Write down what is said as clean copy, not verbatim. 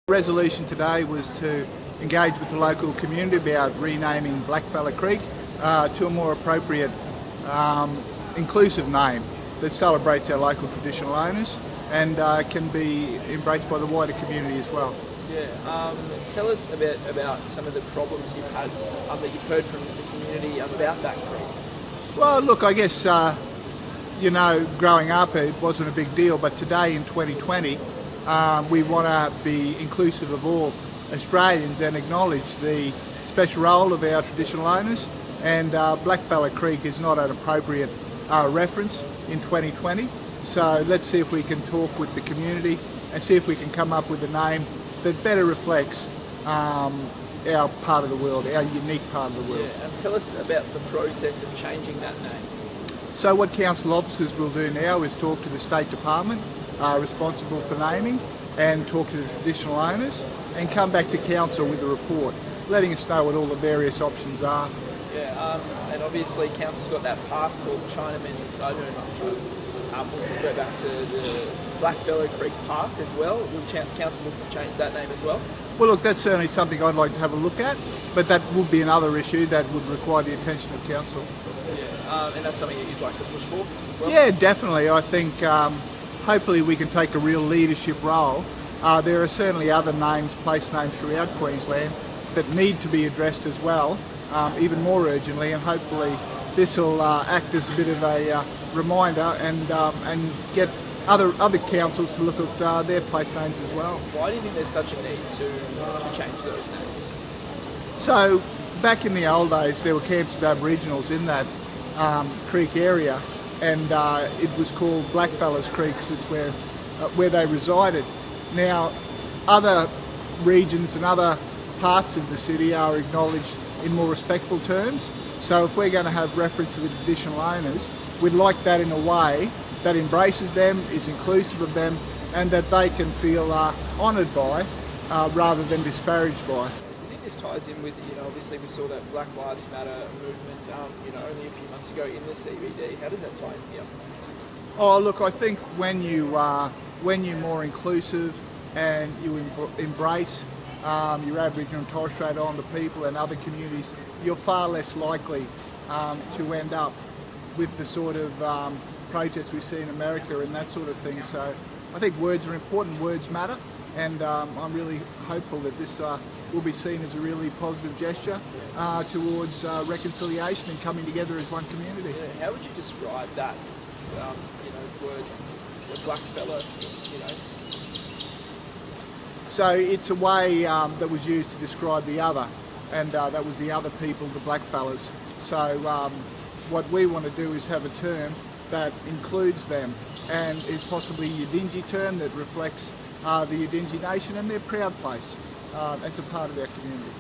The resolution today was to engage with the local community about renaming Blackfellow Creek to a more appropriate, inclusive name that celebrates our local traditional owners and can be embraced by the wider community as well. Yeah, tell us about some of the problems you've had that you've heard from the community about that creek. Well, look, I guess, growing up it wasn't a big deal, but today in 2020 we want to be inclusive of all Australians and acknowledge the special role of our traditional owners, and Blackfellow Creek is not an appropriate reference in 2020. So let's see if we can talk with the community and see if we can come up with a name that better reflects our part of the world, our unique part of the world. Yeah, and tell us about the process of changing that name. So what council officers will do now is talk to the State Department responsible for naming and talk to the traditional owners and come back to council with a report letting us know what all the various options are. Yeah, and obviously council's got that park called Chinaman, we'll go back to the Blackfellow Creek Park as well. Will council look to change that name as well? Well, look, that's certainly something I'd like to have a look at, but that would be another issue that would require the attention of council. Yeah, and that's something that you'd like to push for as well? Yeah, definitely. I think hopefully we can take a real leadership role. There are certainly other names, place names throughout Queensland that need to be addressed as well, even more urgently, and hopefully this will act as a bit of a reminder and get other councils to look at their place names as well. Why do you think there's such a need to change those names? So back in the old days there were camps of Aboriginals in that creek area, and it was called Blackfellows Creek because it's where they resided. Now other regions and other parts of the city are acknowledged in more respectful terms, so if we're going to have reference to the traditional owners, we'd like that in a way that embraces them, is inclusive of them, and that they can feel honoured by rather than disparaged by. Do you think this ties in with, obviously we saw that Black Lives Matter movement, only a few months ago in the CBD. How does that tie in here? Oh, look, I think when you're more inclusive and you embrace your Aboriginal and Torres Strait Islander people and other communities, you're far less likely to end up with the sort of protests we see in America and that sort of thing. So I think words are important, words matter, and I'm really hopeful that this will be seen as a really positive gesture towards reconciliation and coming together as one community. Yeah, how would you describe that, word, Blackfellow, So it's a way that was used to describe the other, and that was the other people, the blackfellas. So what we want to do is have a term that includes them and is possibly a Yidinji term that reflects the Yidinji nation and their proud place as a part of our community.